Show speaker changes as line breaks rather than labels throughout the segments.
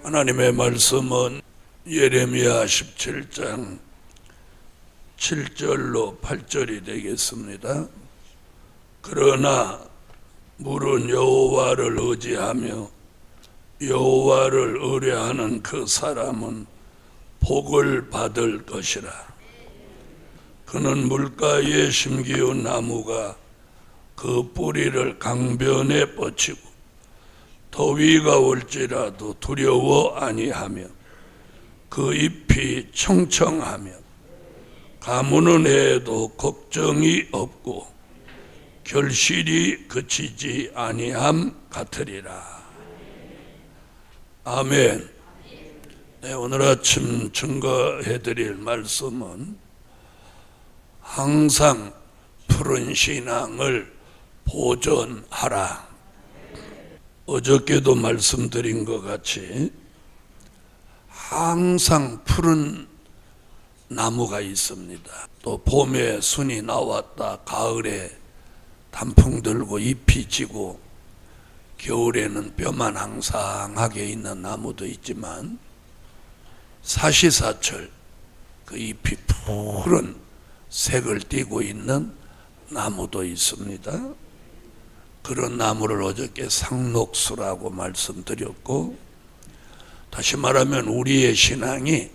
하나님의 말씀은 예레미야 17장 7절로 8절이 되겠습니다. 그러나 물은 여호와를 의지하며 여호와를 의뢰하는 그 사람은 복을 받을 것이라. 그는 물가에 심기운 나무가 그 뿌리를 강변에 뻗치고 더위가 올지라도 두려워 아니하며 그 잎이 청청하며 가무는 해에도 걱정이 없고 결실이 그치지 아니함 같으리라. 아멘. 네, 오늘 아침 증거해드릴 말씀은 항상 푸른 신앙을 보존하라. 어저께도 말씀드린 것 같이 항상 푸른 나무가 있습니다. 또 봄에 순이 나왔다, 가을에 단풍 들고 잎이 지고 겨울에는 뼈만 항상하게 있는 나무도 있지만 사시사철 그 잎이 푸른 색을 띠고 있는 나무도 있습니다. 그런 나무를 어저께 상록수라고 말씀드렸고, 다시 말하면 우리의 신앙이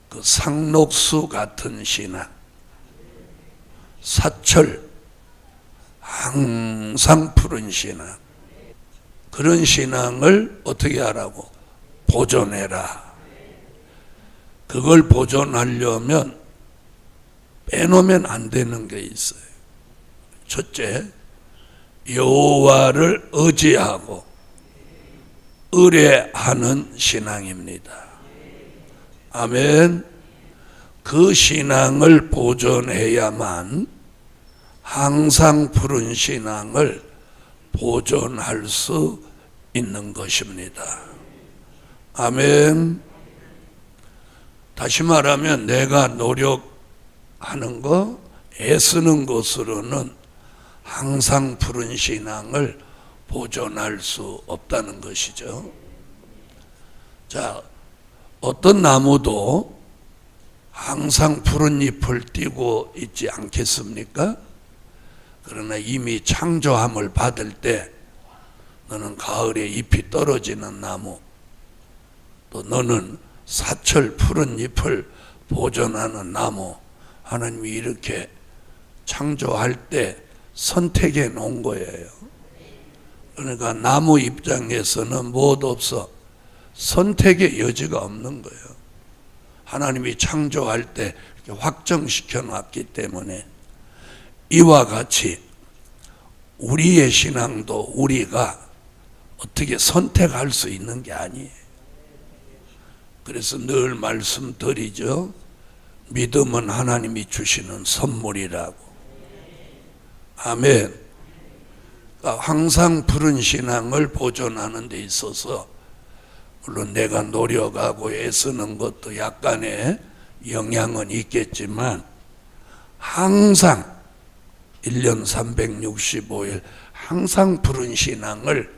그 상록수 같은 신앙, 사철 항상 푸른 신앙, 그런 신앙을 어떻게 하라고? 보존해라. 그걸 보존하려면 빼놓으면 안 되는 게 있어요. 첫째, 여호와를 의지하고 의뢰하는 신앙입니다. 아멘. 그 신앙을 보존해야만 항상 푸른 신앙을 보존할 수 있는 것입니다. 아멘. 다시 말하면 내가 노력하는 거, 애쓰는 것으로는 항상 푸른 신앙을 보존할 수 없다는 것이죠. 자, 어떤 나무도 항상 푸른 잎을 띠고 있지 않겠습니까? 그러나 이미 창조함을 받을 때 너는 가을에 잎이 떨어지는 나무, 또 너는 사철 푸른 잎을 보존하는 나무, 하나님이 이렇게 창조할 때 선택해 놓은 거예요. 그러니까 나무 입장에서는 무엇 없어. 선택의 여지가 없는 거예요. 하나님이 창조할 때 확정시켜 놨기 때문에 이와 같이 우리의 신앙도 우리가 어떻게 선택할 수 있는 게 아니에요. 그래서 늘 말씀드리죠. 믿음은 하나님이 주시는 선물이라고. 아멘. 그러니까 항상 푸른 신앙을 보존하는 데 있어서 물론 내가 노력하고 애쓰는 것도 약간의 영향은 있겠지만 항상 1년 365일 항상 푸른 신앙을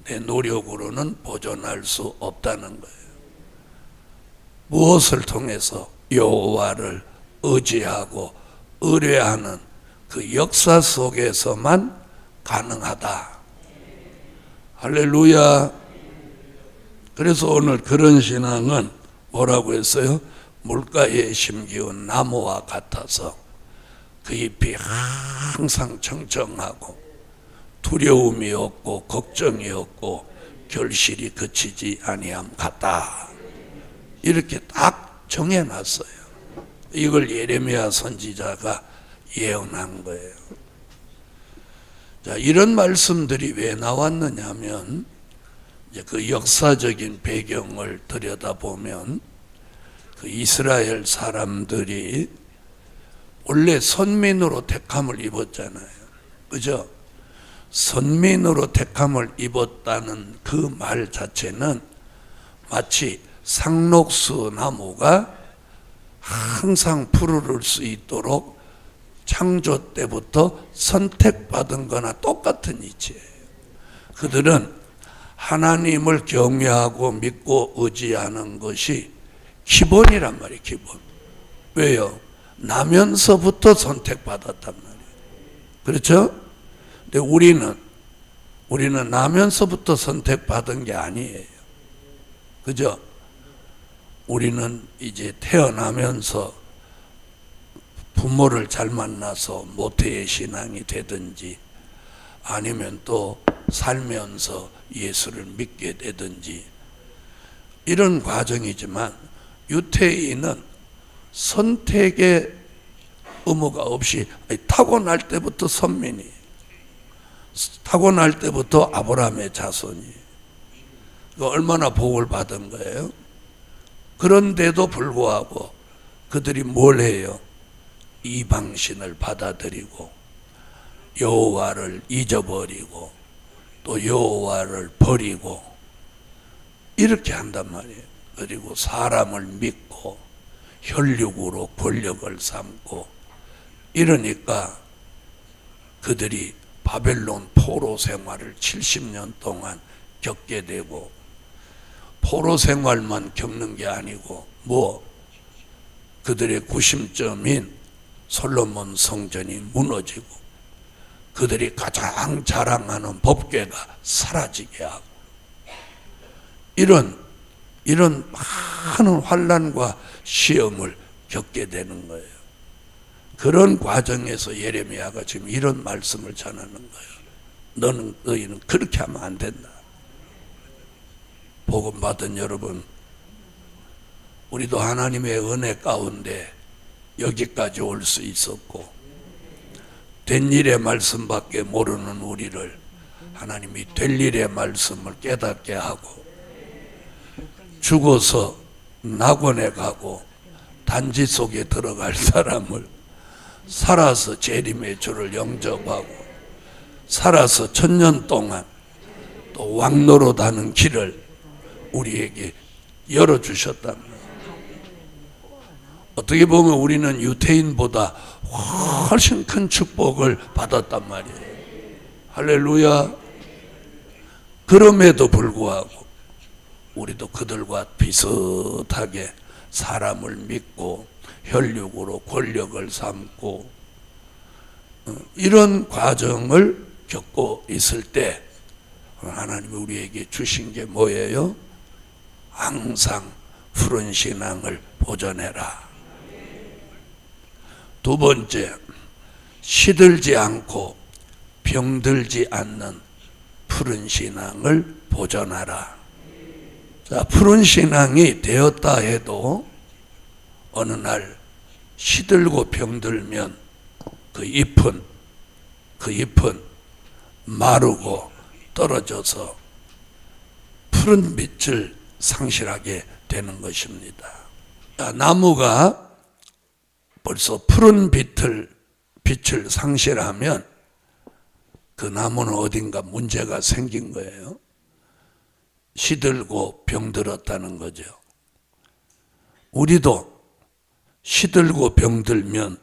내 노력으로는 보존할 수 없다는 거예요. 무엇을 통해서? 여호와를 의지하고 의뢰하는 그 역사 속에서만 가능하다. 할렐루야. 그래서 오늘 그런 신앙은 뭐라고 했어요? 물가에 심기운 나무와 같아서 그 잎이 항상 청청하고 두려움이 없고 걱정이 없고 결실이 그치지 아니함 같다. 이렇게 딱 정해놨어요. 이걸 예레미야 선지자가 예언한 거예요. 자, 이런 말씀들이 왜 나왔느냐 하면 이제 그 역사적인 배경을 들여다보면 그 이스라엘 사람들이 원래 선민으로 택함을 입었잖아요. 그죠? 선민으로 택함을 입었다는 그 말 자체는 마치 상록수 나무가 항상 푸르를 수 있도록 창조 때부터 선택받은 거나 똑같은 이치예요. 그들은 하나님을 경외하고 믿고 의지하는 것이 기본이란 말이에요. 기본. 왜요? 나면서부터 선택받았단 말이에요. 그렇죠? 근데 우리는 나면서부터 선택받은 게 아니에요. 그죠? 우리는 이제 태어나면서 부모를 잘 만나서 모태의 신앙이 되든지 아니면 또 살면서 예수를 믿게 되든지 이런 과정이지만 유태인은 선택의 의무가 없이 타고날 때부터 선민이, 타고날 때부터 아브라함의 자손이 얼마나 복을 받은 거예요. 그런데도 불구하고 그들이 뭘 해요? 이방신을 받아들이고 여호와를 잊어버리고 또 여호와를 버리고 이렇게 한단 말이에요. 그리고 사람을 믿고 혈육으로 권력을 삼고 이러니까 그들이 바벨론 포로 생활을 70년 동안 겪게 되고 포로 생활만 겪는 게 아니고 그들의 구심점인 솔로몬 성전이 무너지고 그들이 가장 자랑하는 법궤가 사라지게 하고 이런 많은 환난과 시험을 겪게 되는 거예요. 그런 과정에서 예레미야가 지금 이런 말씀을 전하는 거예요. 너희는 그렇게 하면 안 된다. 복음 받은 여러분, 우리도 하나님의 은혜 가운데 여기까지 올 수 있었고 된 일의 말씀밖에 모르는 우리를 하나님이 될 일의 말씀을 깨닫게 하고 죽어서 낙원에 가고 단지 속에 들어갈 사람을 살아서 재림의 주를 영접하고 살아서 1000년 동안 또 왕노릇하는 길을 우리에게 열어주셨답니다. 어떻게 보면 우리는 유태인보다 훨씬 큰 축복을 받았단 말이에요. 할렐루야. 그럼에도 불구하고 우리도 그들과 비슷하게 사람을 믿고 혈육으로 권력을 삼고 이런 과정을 겪고 있을 때 하나님이 우리에게 주신 게 뭐예요? 항상 푸른 신앙을 보존해라. 두 번째, 시들지 않고 병들지 않는 푸른 신앙을 보존하라. 자, 푸른 신앙이 되었다 해도 어느 날 시들고 병들면 그 잎은 마르고 떨어져서 푸른 빛을 상실하게 되는 것입니다. 자, 나무가 벌써 푸른 빛을 상실하면 그 나무는 어딘가 문제가 생긴 거예요. 시들고 병들었다는 거죠. 우리도 시들고 병들면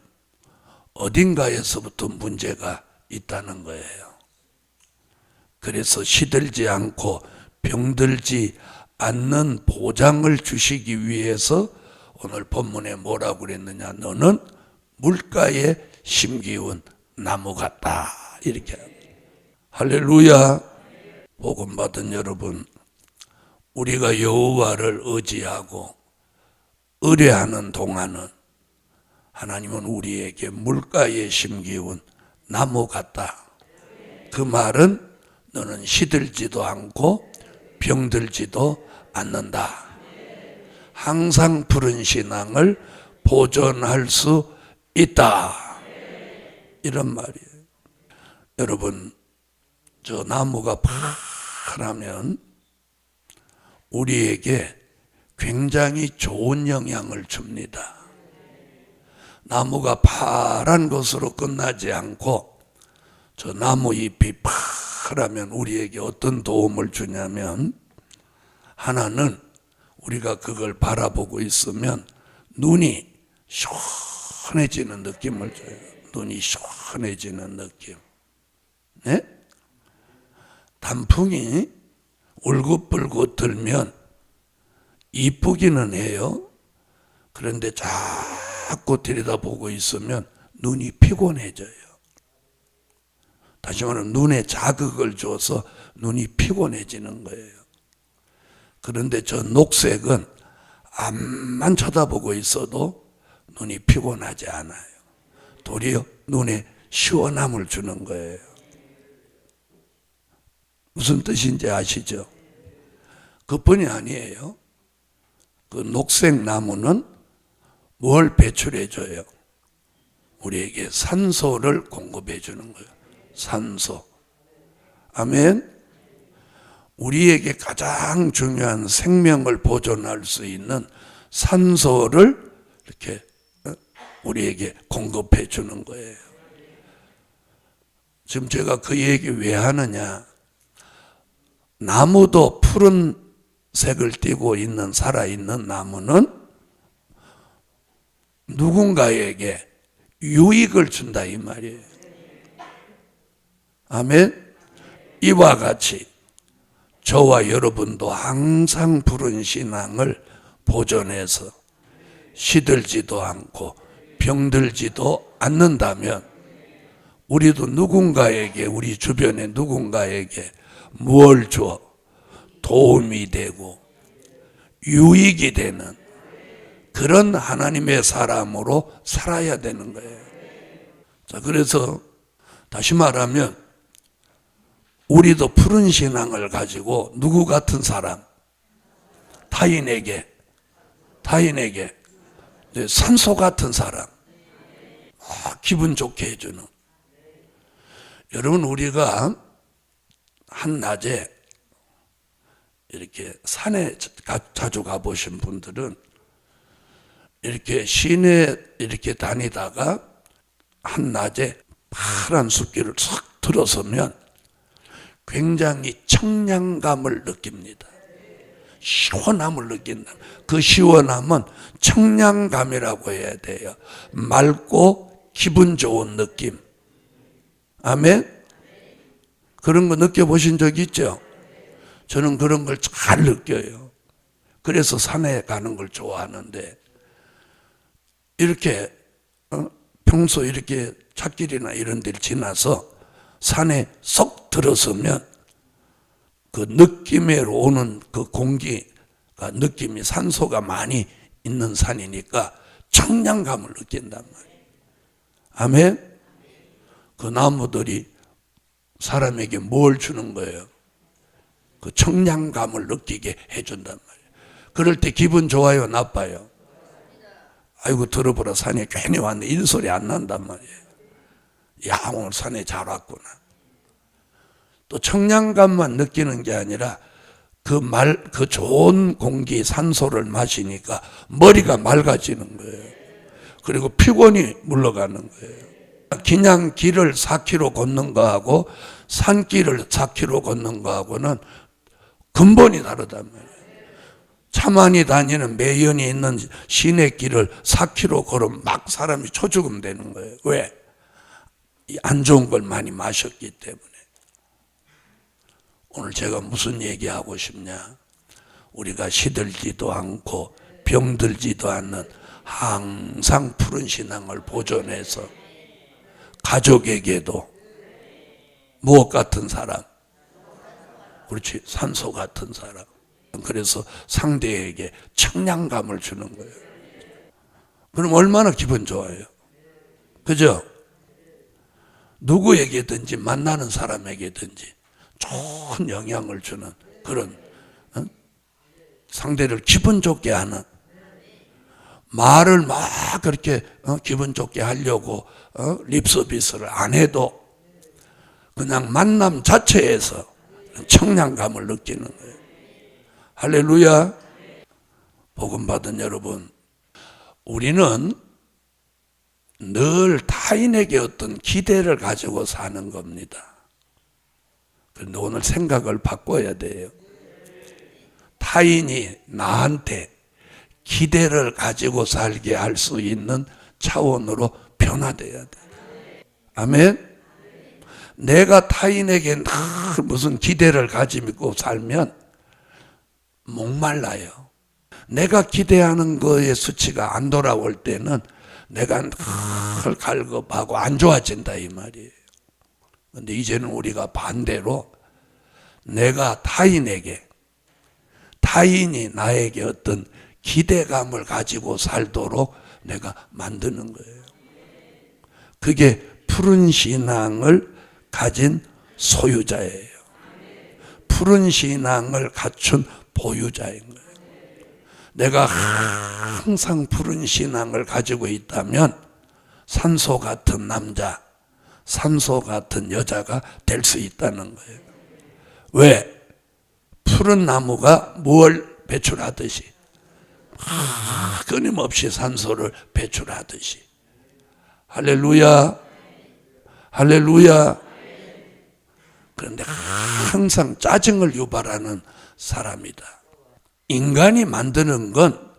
어딘가에서부터 문제가 있다는 거예요. 그래서 시들지 않고 병들지 않는 보장을 주시기 위해서 오늘 본문에 뭐라고 그랬느냐? 너는 물가에 심기운 나무 같다. 이렇게 합니다. 할렐루야. 복음 받은 여러분, 우리가 여호와를 의지하고 의뢰하는 동안은 하나님은 우리에게 물가에 심기운 나무 같다. 그 말은 너는 시들지도 않고 병들지도 않는다. 항상 푸른 신앙을 보존할 수 있다. 이런 말이에요. 여러분, 저 나무가 파라면 우리에게 굉장히 좋은 영향을 줍니다. 나무가 파란 것으로 끝나지 않고 저 나무 잎이 파라면 우리에게 어떤 도움을 주냐면, 하나는 우리가 그걸 바라보고 있으면 눈이 시원해지는 느낌을 줘요. 눈이 시원해지는 느낌. 네? 단풍이 울긋불긋 들면 이쁘기는 해요. 그런데 자꾸 들여다보고 있으면 눈이 피곤해져요. 다시 말하면 눈에 자극을 줘서 눈이 피곤해지는 거예요. 그런데 저 녹색은 앞만 쳐다보고 있어도 눈이 피곤하지 않아요. 도리어 눈에 시원함을 주는 거예요. 무슨 뜻인지 아시죠? 그뿐이 아니에요. 그 녹색 나무는 뭘 배출해 줘요? 우리에게 산소를 공급해 주는 거예요. 산소. 아멘. 우리에게 가장 중요한 생명을 보존할 수 있는 산소를 이렇게 우리에게 공급해 주는 거예요. 지금 제가 그 얘기 왜 하느냐? 나무도 푸른 색을 띠고 있는 살아있는 나무는 누군가에게 유익을 준다 이 말이에요. 아멘. 이와 같이 저와 여러분도 항상 푸른 신앙을 보존해서 시들지도 않고 병들지도 않는다면 우리도 누군가에게, 우리 주변에 누군가에게 뭘 줘? 도움이 되고 유익이 되는 그런 하나님의 사람으로 살아야 되는 거예요. 자, 그래서 다시 말하면 우리도 푸른 신앙을 가지고 누구 같은 사람? 타인에게 산소 같은 사람, 기분 좋게 해주는. 여러분, 우리가 한낮에 이렇게 산에 자주 가보신 분들은 이렇게 시내 이렇게 다니다가 한낮에 파란 숲길을 싹 들어서면 굉장히 청량감을 느낍니다. 시원함을 느낀다. 그 시원함은 청량감이라고 해야 돼요. 맑고 기분 좋은 느낌. 아멘? 그런 거 느껴보신 적 있죠? 저는 그런 걸 잘 느껴요. 그래서 산에 가는 걸 좋아하는데 이렇게 평소 이렇게 찻길이나 이런 데를 지나서 산에 쏙 들어서면 그 느낌으로 오는 그 공기가 느낌이 산소가 많이 있는 산이니까 청량감을 느낀단 말이에요. 아멘? 그 나무들이 사람에게 뭘 주는 거예요? 그 청량감을 느끼게 해준단 말이에요. 그럴 때 기분 좋아요, 나빠요? 아이고 들어보라 산에 괜히 왔네 이런 소리 안 난단 말이에요. 야 오늘 산에 잘 왔구나. 또 청량감만 느끼는 게 아니라 그 좋은 공기 산소를 마시니까 머리가 맑아지는 거예요. 그리고 피곤이 물러가는 거예요. 그냥 길을 4km 걷는 거하고 산길을 4km 걷는 거하고는 근본이 다르단 말이에요. 차만이 다니는 매연이 있는 시내길을 4km 걸으면 막 사람이 초죽음 되는 거예요. 왜? 안 좋은 걸 많이 마셨기 때문에. 오늘 제가 무슨 얘기하고 싶냐? 우리가 시들지도 않고 병들지도 않는 항상 푸른 신앙을 보존해서 가족에게도 무엇 같은 사람? 그렇지, 산소 같은 사람. 그래서 상대에게 청량감을 주는 거예요. 그럼 얼마나 기분 좋아요? 그죠? 누구에게든지 만나는 사람에게든지 좋은 영향을 주는 그런 상대를 기분 좋게 하는 말을 막 그렇게 기분 좋게 하려고 립서비스를 안 해도 그냥 만남 자체에서 청량감을 느끼는 거예요. 할렐루야. 복음 받은 여러분, 우리는 늘 타인에게 어떤 기대를 가지고 사는 겁니다. 그런데 오늘 생각을 바꿔야 돼요. 타인이 나한테 기대를 가지고 살게 할 수 있는 차원으로 변화돼야 돼. 아멘? 내가 타인에게 늘 무슨 기대를 가지고 살면 목말라요. 내가 기대하는 거의 수치가 안 돌아올 때는 내가 늘 갈급하고 안 좋아진다 이 말이에요. 근데 이제는 우리가 반대로 내가 타인이 나에게 어떤 기대감을 가지고 살도록 내가 만드는 거예요. 그게 푸른 신앙을 가진 소유자예요. 푸른 신앙을 갖춘 보유자인 거예요. 내가 항상 푸른 신앙을 가지고 있다면 산소 같은 남자, 산소 같은 여자가 될 수 있다는 거예요. 왜? 푸른 나무가 뭘 배출하듯이 끊임없이 산소를 배출하듯이. 할렐루야, 할렐루야. 그런데 항상 짜증을 유발하는 사람이다. 인간이 만드는 건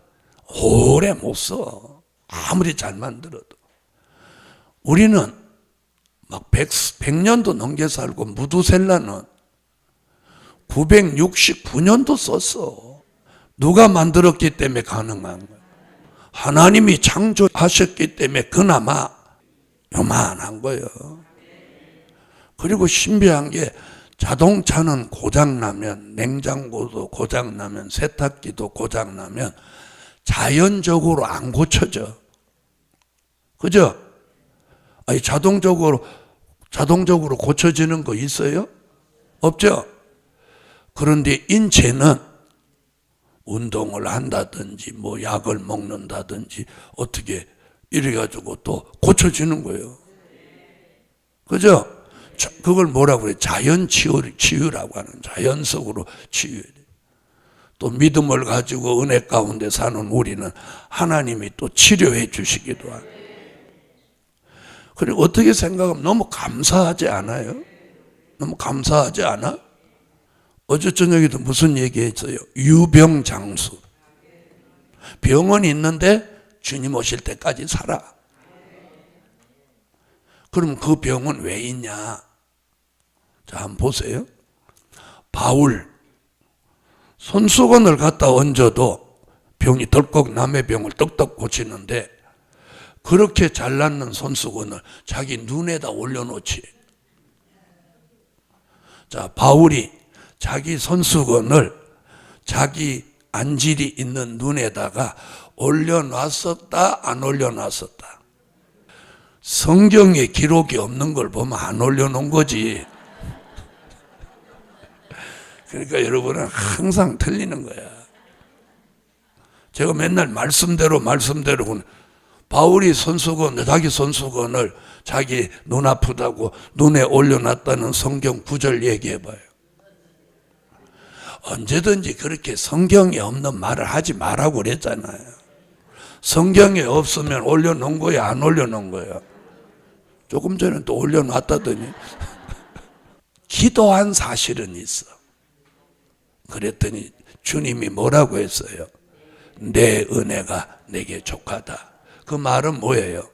오래 못 써. 아무리 잘 만들어도. 우리는 막 100년도 넘게 살고 무두셀라는 969년도 썼어. 누가 만들었기 때문에 가능한 거야. 하나님이 창조하셨기 때문에 그나마 요만한 거예요. 그리고 신비한 게 자동차는 고장나면, 냉장고도 고장나면, 세탁기도 고장나면 자연적으로 안 고쳐져. 그죠? 아니, 자동적으로 고쳐지는 거 있어요? 없죠? 그런데 인체는 운동을 한다든지, 뭐 약을 먹는다든지, 어떻게 이래가지고 또 고쳐지는 거예요. 그죠? 그걸 뭐라고 그래? 자연 치유라고 하는, 자연적으로 치유해. 또 믿음을 가지고 은혜 가운데 사는 우리는 하나님이 또 치료해 주시기도 하고. 그리고 어떻게 생각하면 너무 감사하지 않아요? 너무 감사하지 않아? 어제 저녁에도 무슨 얘기했어요? 유병장수. 병은 있는데 주님 오실 때까지 살아. 그럼 그 병은 왜 있냐? 자, 한번 보세요. 바울, 손수건을 갖다 얹어도 병이 덜컥 남의 병을 떡떡 고치는데 그렇게 잘났는 손수건을 자기 눈에다 올려놓지. 자, 바울이 자기 손수건을 자기 안질이 있는 눈에다가 올려놨었다, 안 올려놨었다? 성경에 기록이 없는 걸 보면 안 올려놓은 거지. 그러니까 여러분은 항상 틀리는 거야. 제가 맨날 말씀대로 바울이 자기 손수건을 자기 눈 아프다고 눈에 올려놨다는 성경 구절 얘기해봐요. 언제든지 그렇게 성경에 없는 말을 하지 말라고 그랬잖아요. 성경에 없으면 올려놓은 거야, 안 올려놓은 거야? 조금 전에 또 올려놨다더니 기도한 사실은 있어. 그랬더니 주님이 뭐라고 했어요? 내 은혜가 내게 족하다. 그 말은 뭐예요?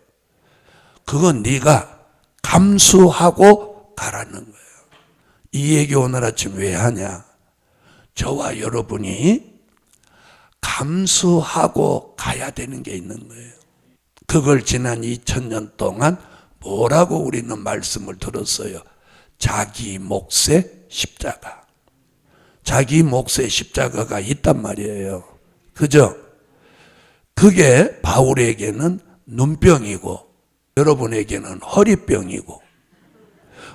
그건 네가 감수하고 가라는 거예요. 이 얘기 오늘 아침 왜 하냐? 저와 여러분이 감수하고 가야 되는 게 있는 거예요. 그걸 지난 2000년 동안 뭐라고 우리는 말씀을 들었어요? 자기 몫의 십자가. 자기 몫의 십자가가 있단 말이에요. 그죠? 그게 바울에게는 눈병이고 여러분에게는 허리병이고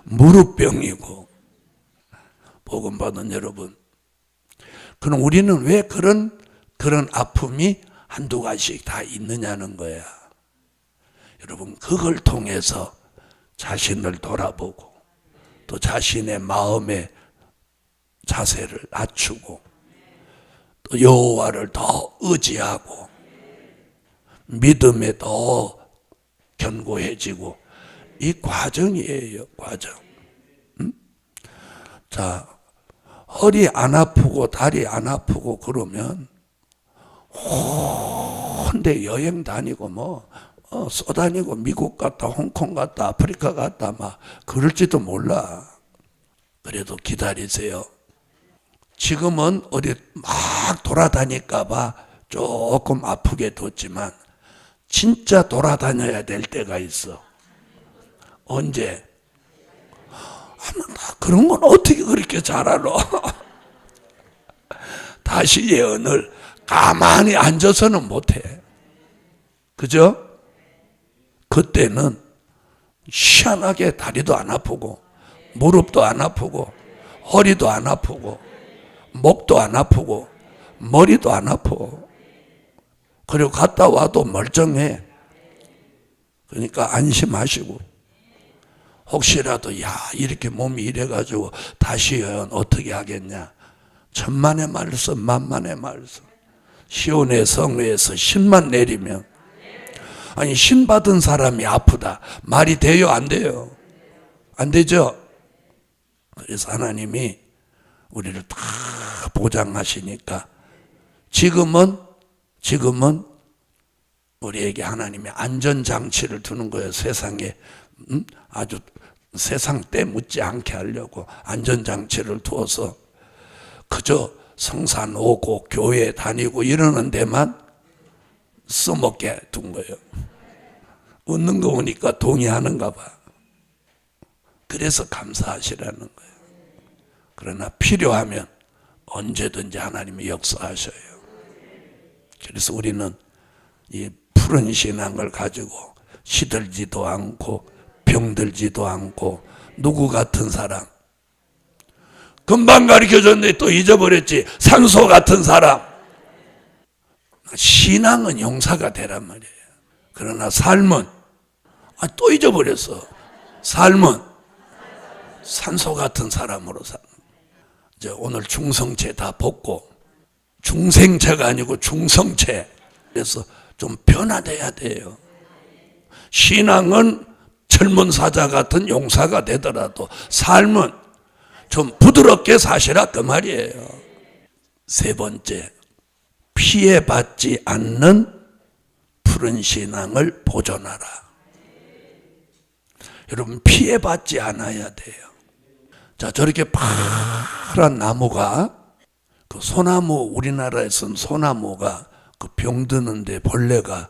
무릎병이고. 복음 받은 여러분, 그럼 우리는 왜 그런 아픔이 한두 가지씩 다 있느냐는 거야. 여러분, 그걸 통해서 자신을 돌아보고 또 자신의 마음의 자세를 낮추고 또 여호와를 더 의지하고 믿음에 더 견고해지고, 이 과정이에요, 과정. 자, 허리 안 아프고 다리 안 아프고 그러면 혼데 여행 다니고 쏘다니고 미국 갔다 홍콩 갔다 아프리카 갔다 막 그럴지도 몰라. 그래도 기다리세요. 지금은 어디 막 돌아다닐까봐 조금 아프게 뒀지만 진짜 돌아다녀야 될 때가 있어. 언제? 그런 건 어떻게 그렇게 잘 알아? 다시 예언을 가만히 앉아서는 못해. 그죠? 그때는 희한하게 다리도 안 아프고 무릎도 안 아프고 허리도 안 아프고 목도 안 아프고 머리도 안 아프고 그리고 갔다 와도 멀쩡해. 그러니까 안심하시고 혹시라도 야 이렇게 몸이 이래가지고 다시 예언 어떻게 하겠냐. 천만의 말씀 만만의 말씀. 시온의 성회에서 신만 내리면 아니 신 받은 사람이 아프다. 말이 돼요 안 돼요? 안 되죠? 그래서 하나님이 우리를 다 보장하시니까 지금은 우리에게 하나님의 안전장치를 두는 거예요. 세상에 아주 세상 때 묻지 않게 하려고 안전장치를 두어서 그저 성산 오고 교회 다니고 이러는 데만 써먹게 둔 거예요. 웃는 거 보니까 동의하는가 봐. 그래서 감사하시라는 거예요. 그러나 필요하면 언제든지 하나님이 역사하셔요. 그래서 우리는 이 푸른 신앙을 가지고 시들지도 않고 병들지도 않고 누구 같은 사람 금방 가르쳐줬는데 또 잊어버렸지. 산소 같은 사람. 신앙은 용사가 되란 말이에요. 그러나 삶은 또 잊어버렸어. 삶은 산소 같은 사람으로 사는. 이제 오늘 중성체 다 벗고 중생체가 아니고 중성체. 그래서 좀 변화돼야 돼요. 신앙은 젊은 사자 같은 용사가 되더라도 삶은 좀 부드럽게 사시라 그 말이에요. 세 번째, 피해받지 않는 푸른 신앙을 보존하라. 여러분 피해받지 않아야 돼요. 자, 저렇게 파란 나무가 그 소나무, 우리나라에서는 소나무가 그 병드는데 벌레가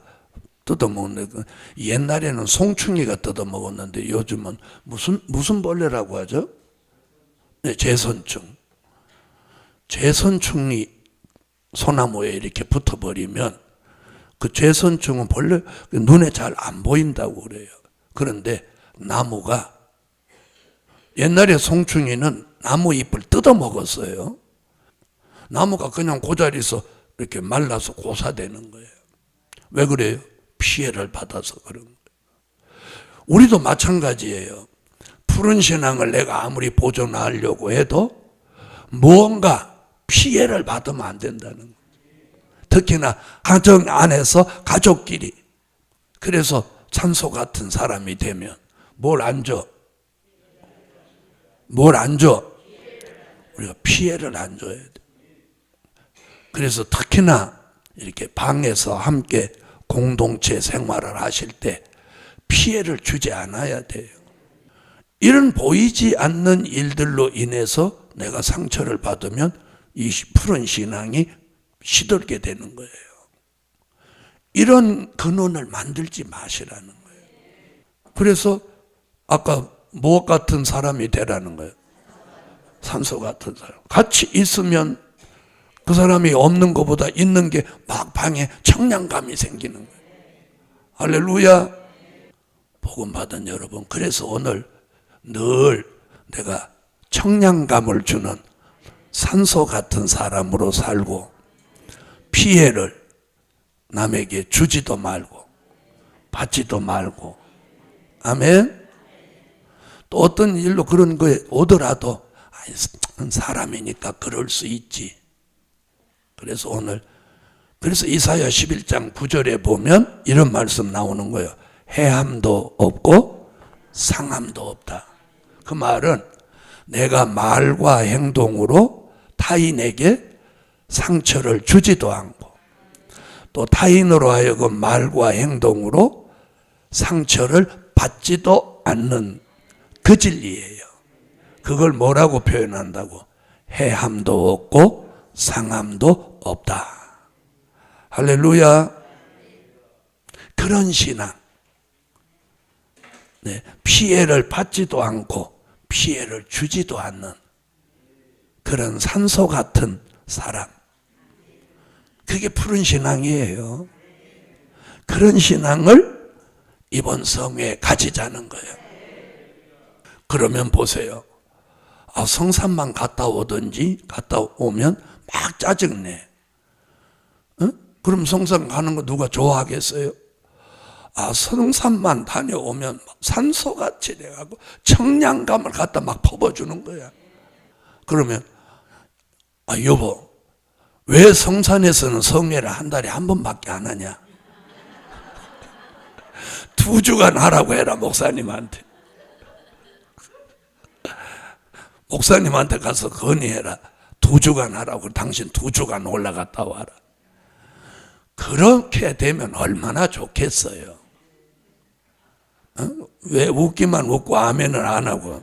뜯어먹는데 옛날에는 송충이가 뜯어먹었는데 요즘은 무슨 벌레라고 하죠? 네, 제선충. 제선충이 소나무에 이렇게 붙어버리면 그 제선충은 벌레 눈에 잘 안 보인다고 그래요. 그런데 나무가 옛날에 송충이는 나무 잎을 뜯어먹었어요. 나무가 그냥 그 자리에서 이렇게 말라서 고사되는 거예요. 왜 그래요? 피해를 받아서 그런 거예요. 우리도 마찬가지예요. 푸른 신앙을 내가 아무리 보존하려고 해도 무언가 피해를 받으면 안 된다는 거예요. 특히나 가정 안에서 가족끼리. 그래서 산소 같은 사람이 되면 뭘 안 줘? 뭘 안 줘? 우리가 피해를 안 줘야 돼. 그래서 특히나 이렇게 방에서 함께 공동체 생활을 하실 때 피해를 주지 않아야 돼요. 이런 보이지 않는 일들로 인해서 내가 상처를 받으면 이 푸른 신앙이 시들게 되는 거예요. 이런 근원을 만들지 마시라는 거예요. 그래서 아까 무엇 같은 사람이 되라는 거예요? 산소 같은 사람. 같이 있으면 그 사람이 없는 것보다 있는 게 막 방에 청량감이 생기는 거예요. 할렐루야. 복음 받은 여러분, 그래서 오늘 늘 내가 청량감을 주는 산소 같은 사람으로 살고 피해를 남에게 주지도 말고 받지도 말고. 아멘. 또 어떤 일로 그런 거에 오더라도 사람이니까 그럴 수 있지. 그래서 오늘 이사야 11장 9절에 보면 이런 말씀 나오는 거예요. 해함도 없고 상함도 없다. 그 말은 내가 말과 행동으로 타인에게 상처를 주지도 않고 또 타인으로 하여금 말과 행동으로 상처를 받지도 않는 그 진리예요. 그걸 뭐라고 표현한다고? 해함도 없고 상함도 없다. 할렐루야. 그런 신앙. 네, 피해를 받지도 않고 피해를 주지도 않는 그런 산소 같은 사람. 그게 푸른 신앙이에요. 그런 신앙을 이번 성회에 가지자는 거예요. 그러면 보세요. 성산만 갔다 오든지 갔다 오면 막 짜증내. 그럼 성산 가는 거 누가 좋아하겠어요? 성산만 다녀오면 산소같이 돼가고 청량감을 갖다 막 퍼부어주는 거야. 그러면 여보, 왜 성산에서는 성회를 한 달에 한 번밖에 안 하냐? 2주간 하라고 해라, 목사님한테. 목사님한테 가서 건의해라. 2주간 하라고. 당신 2주간 올라갔다 와라. 그렇게 되면 얼마나 좋겠어요. 왜 웃기만 웃고 아멘을 안 하고.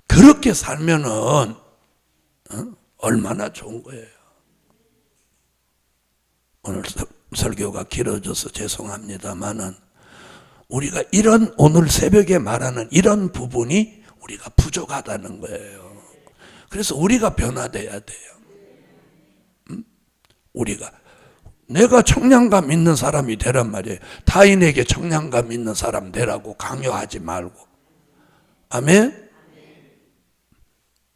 그렇게 살면은 얼마나 좋은 거예요. 오늘 설교가 길어져서 죄송합니다만은 우리가 오늘 새벽에 말하는 이런 부분이 우리가 부족하다는 거예요. 그래서 우리가 변화돼야 돼요. 내가 청량감 있는 사람이 되란 말이에요. 타인에게 청량감 있는 사람 되라고 강요하지 말고. 아멘?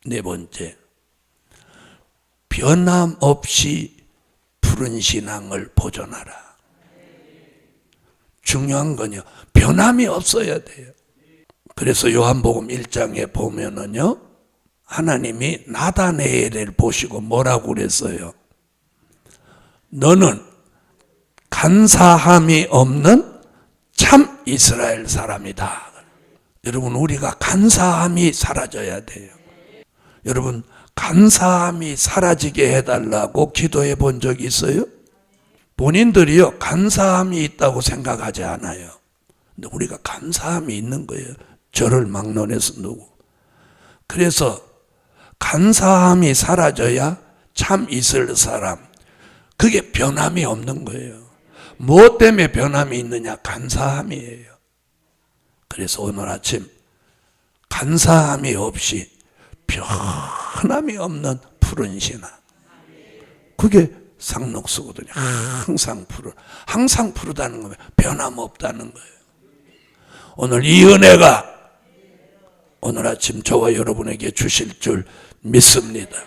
4번째, 변함없이 푸른 신앙을 보존하라. 중요한 건요, 변함이 없어야 돼요. 그래서 요한복음 1장에 보면은요, 하나님이 나다나엘을 보시고 뭐라고 그랬어요? 너는 간사함이 없는 참 이스라엘 사람이다. 여러분, 우리가 간사함이 사라져야 돼요. 여러분, 간사함이 사라지게 해달라고 기도해 본 적이 있어요? 본인들이요, 간사함이 있다고 생각하지 않아요. 근데 우리가 간사함이 있는 거예요. 저를 막론해서 누구. 그래서 간사함이 사라져야 참 있을 사람. 그게 변함이 없는 거예요. 무엇 때문에 변함이 있느냐? 간사함이에요. 그래서 오늘 아침 간사함이 없이 변함이 없는 푸른 신앙. 그게 상록수거든요. 항상 푸르다는 거예요. 변함없다는 거예요. 오늘 이 은혜가 오늘 아침 저와 여러분에게 주실 줄 믿습니다.